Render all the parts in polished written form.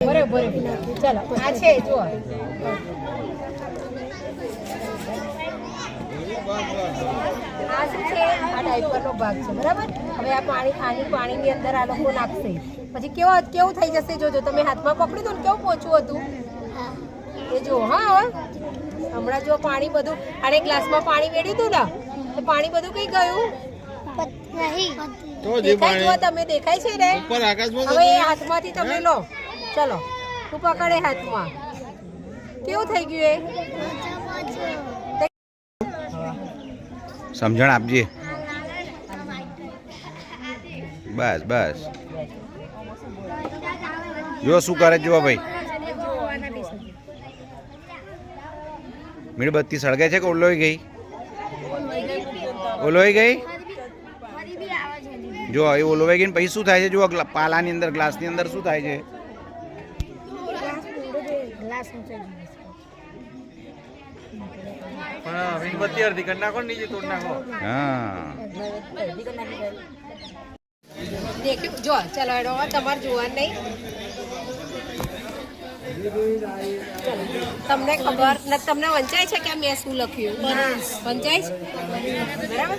બરાબર ચાલો આ છે જો આ શું છે આ ડાયપરનો ભાગ છે બરાબર હવે આ પાણીની અંદર આ લોકો નાખશે પછી કેવું થઈ જશે જોજો તમે હાથમાં પકડી દો ને કેવું પોચું હતું એ જો હા હમણાં જો પાણી બધું આને ગ્લાસમાં પાણી વેડ્યું હતું ને તો પાણી બધું કઈ ગયું દેખાય જો તમે દેખાય છે ને હવે એ હાથમાંથી તમે લો ચલો તું પકડે હાથમાં કેવું થઈ ગયું એ સમજણ આપજે બસ બસ જો શું કરે જો ભાઈ મીણબત્તી સળગે છે કે ઓલોઈ ગઈ જો એ ઓલોવાઈ ગઈ ને પછી શું થાય છે જો પાલાની અંદર ગ્લાસની અંદર શું થાય છે મીણબત્તી અડધી કરી નાખો નીચે તોડ નાખો હા જો ચલો એનો તમારે જોવાનું નહીં તમને ખબર તમને વંચાય છે કે મેં શું લખ્યું વંચાય છે બરાબર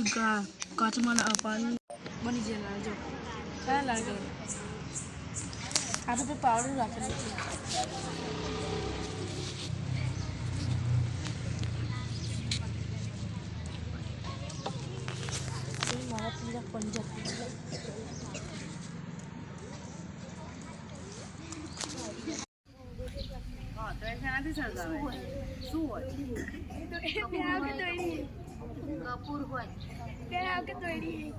ચલો કાચમાં પાણી બની જાય જો ક્યાં લાગે આ તો પાવડર રાખેલું છે મારા પીરા પંજા શું હોય કપૂર હોય કે તોડી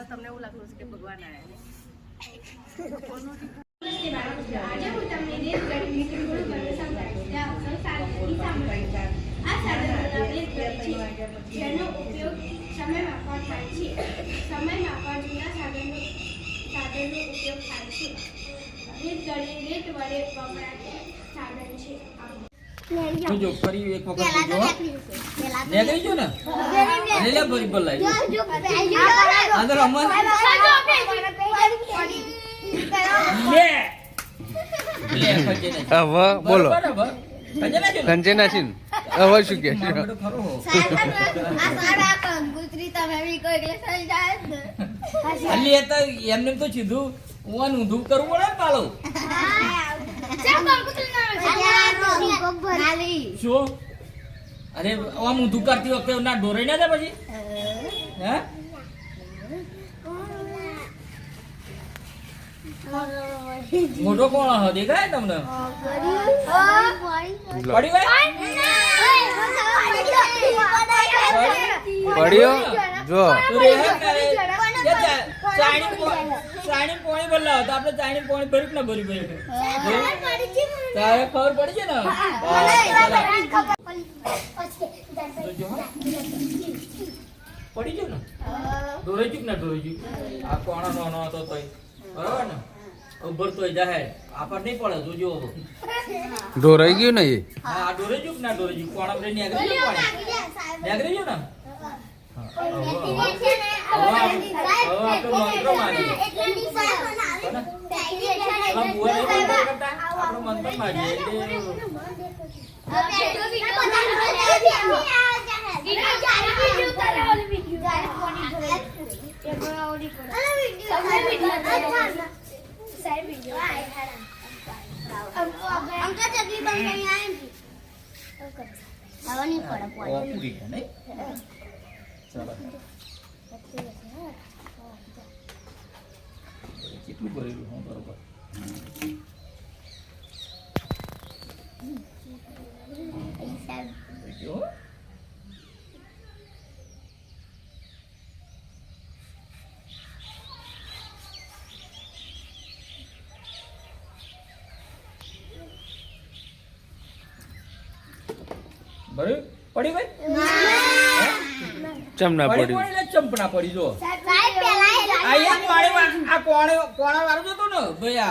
તમને એવું લાગતું છે કે ભગવાન જેનો ઉપયોગ સમય માપવા થાય છે સમય માપવા જૂના સાધનનો ઉપયોગ થાય છે રીત વડે વપરાય સાધન છે જો ફરી એક વખત જો લે ગઈ જો ને લે ફરી બોલાય અંદર અમર લે હવે બોલો સંજયના છીન હવે શું કે એમને તો સીધું ઊંધું કરવું પડે પાલો શું અરે આમ ઊંધું કરતી વખતે ના ડોરાઈ ના જાય પછી હે મોટો કોણ હતો દેખાય તમને પડી પડ્યો જો ચાણી પાણી બદલાવ તો આપણે ચાણી પાણી ભર્યું ના ભર્યું તારે ખબર પડી છે ને પડી ગયો ને ડોરાઈ ચૂક ના ડોરાઈ ચૂક આ કોણો નો હતો તોય બરાબર ને ઉભર તોય જાહે આપણ નહીં પડે જોજો ઢોરાઈ ગયું ને એ હા ડોરાઈ ચૂક ના ડોરાઈ ચૂક કોણ આપણે નેગરી ગયો નેગરી ગયો ને હવે નહીં પડે ઓ પૂરી છે નહીં ચાલો કેટલું ભરેલું હું બરોબર જો ભરે પડી ગઈ ચમ ના પડી પડ્યું પડી ચંપના પડી જો સાહેબ પેલા આ એક વાળી આ કોણા વાળું જતો ને ભૈયા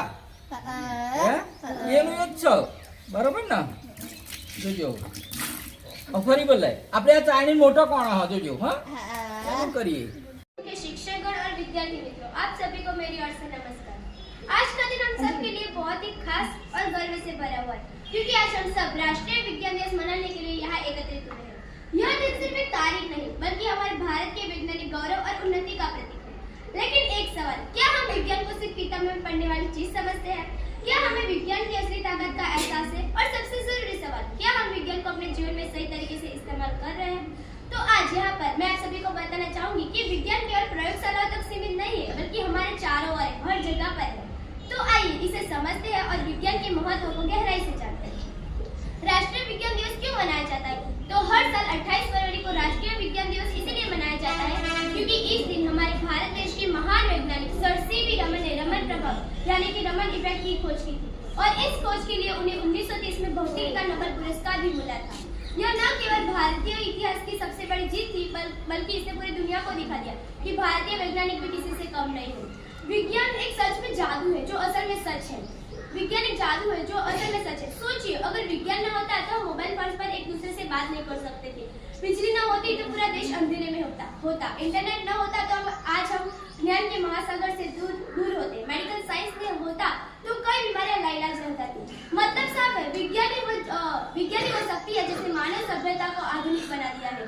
હે એનું જ છે બરોબર ને જોજો ફરી બોલાય આપણે આ ચાઇનીઝ મોટો કોણા હા જોજો હા શું કરીએ के शिक्षकगण और विद्यार्थी मित्रों, आप सभी को मेरी ओर से नमस्कार। आज का दिन हम सब के लिए बहुत ही खास और गर्व से भरा हुआ है, क्योंकि आज हम सब राष्ट्रीय विज्ञान दिवस मनाने के लिए यहाँ एकत्रित हुए हैं। यह दिन सिर्फ एक तारीख नहीं, बल्कि हमारे भारत के वैज्ञानिक गौरव और उन्नति का प्रतीक है। लेकिन एक सवाल, क्या हम विज्ञान को सिर्फ किताब में पढ़ने वाली चीज समझते हैं? क्या हमें विज्ञान की असली ताकत का एहसास है? और सबसे जरूरी सवाल, क्या हम विज्ञान को अपने जीवन में सही तरीके से इस्तेमाल कर रहे हैं? तो आज यहाँ पर मैं आप सभी को बताना चाहूंगी कि विज्ञान केवल प्रयोगशाला तक सीमित नहीं है, बल्कि हमारे चारों ओर हर जगह पर है। तो आइए इसे समझते हैं और विज्ञान के महत्व को गहराई से जानते हैं। राष्ट्रीय विज्ञान दिवस क्यों मनाया जाता है? तो हर साल 28 फरवरी को राष्ट्रीय विज्ञान दिवस इसीलिए मनाया जाता है क्योंकि इस दिन हमारे भारत देश के महान वैज्ञानिक सर सीवी रमन ने रमन प्रभाव यानी कि रमन इफेक्ट की खोज की थी और इस खोज के लिए उन्हें 1930 में भौतिकी का नोबेल पुरस्कार भी मिला था। यह न केवल भारतीय इतिहास की सबसे बड़ी जीत थी बल्कि इसने पूरी दुनिया को दिखा दिया कि भारतीय वैज्ञानिक भी किसी से कम नहीं है। विज्ञान एक सच में जादू है जो असल में सच है। विज्ञान एक जादू है जो असल में सच है। सोचिए, अगर विज्ञान न होता तो हम मोबाइल फोन पर एक दूसरे से बात नहीं कर सकते थे, बिजली न होती तो पूरा देश अंधेरे में होता, इंटरनेट न होता तो आज हम ज्ञान के महासागर से दूर होते, मेडिकल साइंस नहीं होता तो कई बीमारियां लाइलाज रहता थी। मतलब साफ है, विज्ञान ही वो शक्ति है जिसने मानव सभ्यता को आधुनिक बना दिया है।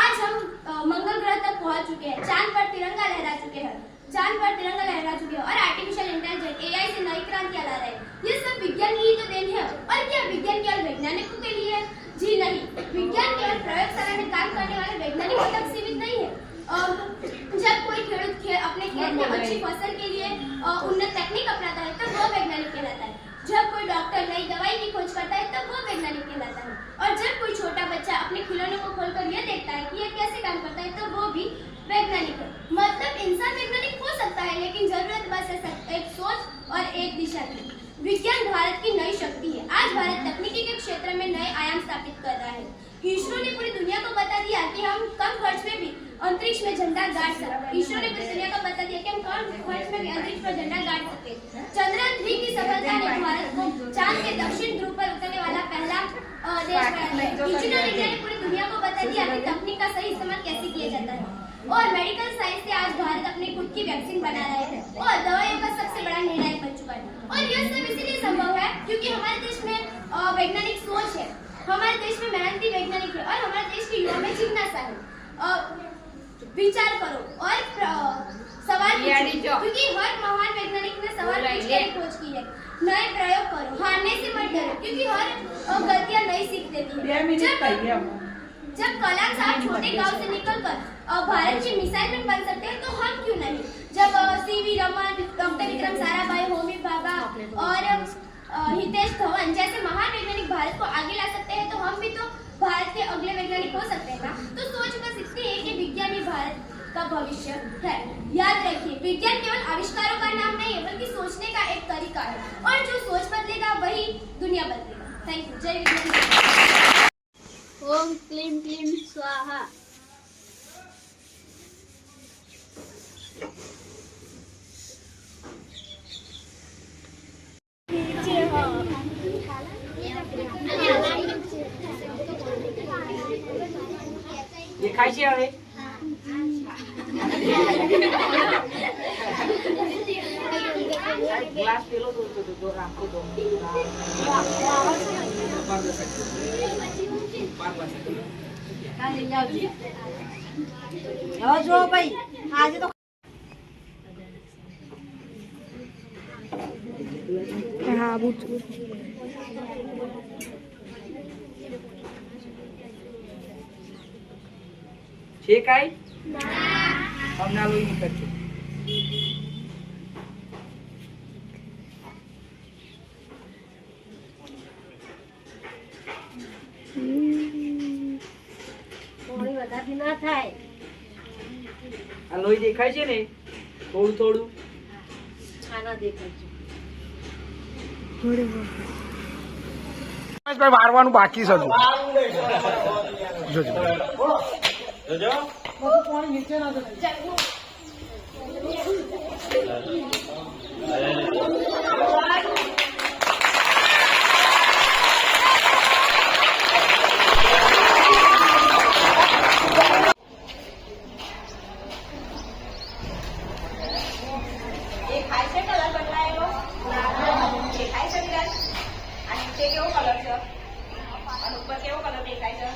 आज हम मंगल ग्रह तक पहुंच चुके हैं, चांद पर तिरंगा लहरा चुके हैं और आर्टिफिशियल इंटेलिजेंस एआई से नई क्रांतियां ला रहे हैं। ये सब विज्ञान की ही तो देन है। और क्या विज्ञान केवल वैज्ञानिकों के लिए है? जी नहीं, विज्ञान केवल प्रयोगशाला में काम करने वाले वैज्ञानिकों तक सीमित नहीं है। जब कोई खेत अपने खेत में अच्छी फसल के लिए उन्नत तकनीक अपनाता है तब वो वैज्ञानिक कहलाता है। जब कोई डॉक्टर नई दवाई की खोज करता है तब वो वैज्ञानिक कहलाता है। और जब कोई छोटा बच्चा अपने खिलौनों को खोलकर यह देखता है कि यह कैसे काम करता है तब वो भी वैज्ञानिक है। मतलब इंसान वैज्ञानिक हो सकता है, लेकिन जरूरत बस एक सोच और एक दिशा की। विज्ञान भारत की नई शक्ति है। आज भारत तकनीकी के क्षेत्र में नए आयाम स्थापित कर रहा है। इसरो ने पूरी दुनिया को बता दिया कि हम कम खर्च में भी अंतरिक्ष में झंडा गाड़ सकते। इसरो ने पूरी दुनिया को बता दिया कि हम कम खर्च में भी अंतरिक्ष में झंडा गाड़ सकते। चंद्रयान 3 की सफलता ने भारत को चांद के दक्षिण ध्रुव पर उतरने वाला पहला देश बना दिया। डिजिटल इंडिया ने पूरी दुनिया को बता दिया कि तकनीक का सही इस्तेमाल कैसे किया जाता है। और मेडिकल साइंस से आज भारत अपनी खुद की वैक्सीन बना रहे हैं और दवाइयों का सबसे बड़ा निर्णायक बन चुका है। और यह सब इसलिए संभव है क्योंकि हमारे देश में वैज्ञानिक सोच है, हमारे देश में मेहनती वैज्ञानिक है और हमारे देश के युवा में जिज्ञासा है। विचार करो और सवाल पूछो, क्योंकि हर महान वैज्ञानिक ने सवाल पूछकर खोज की है। नए प्रयोग करो, हारने से मत डरो, क्योंकि हर गलतियां नई सीख देती है। जब कलाम साहब छोटे गांव से निकलकर भारत की मिसाइल में बन सकते हैं तो हम क्यों नहीं? जब सीवी रमन, डॉक्टर विक्रम साराभाई, होमी भाभा और हितेश धवन जैसे महान वैज्ञानिक भारत को आगे ला सकते हैं तो हम भी तो भारत के अगले वैज्ञानिक हो सकते हैं ना। तो सोच बस इतनी है कि विज्ञान ही भारत का भविष्य है। याद रखिए, विज्ञान केवल आविष्कारों का नाम नहीं है, बल्कि सोचने का एक तरीका है और जो सोच बदलेगा वही दुनिया बदलेगा। Thank you. जय विज्ञान। ओम क्लीं क्लीं स्वाहा। દેખાય છે હવે ગ્લાસ પેલો તો રાખો તો જો ભાઈ આજે તો હા, બુટ છે કાઈ હમણાં લોહી નીકળશે. પાણી વધારે ના થાય. આ લોહી દેખાય છે ને થોડું થોડું. આના દેખાય ભાઈ વારવાનું બાકી છે હજુ. જોજો દેખાય છે કલર બદલાયેલો દેખાય છે વિરાજ. આ નીચે કેવો કલર છે અને ઉપર કેવો કલર દેખાય છે?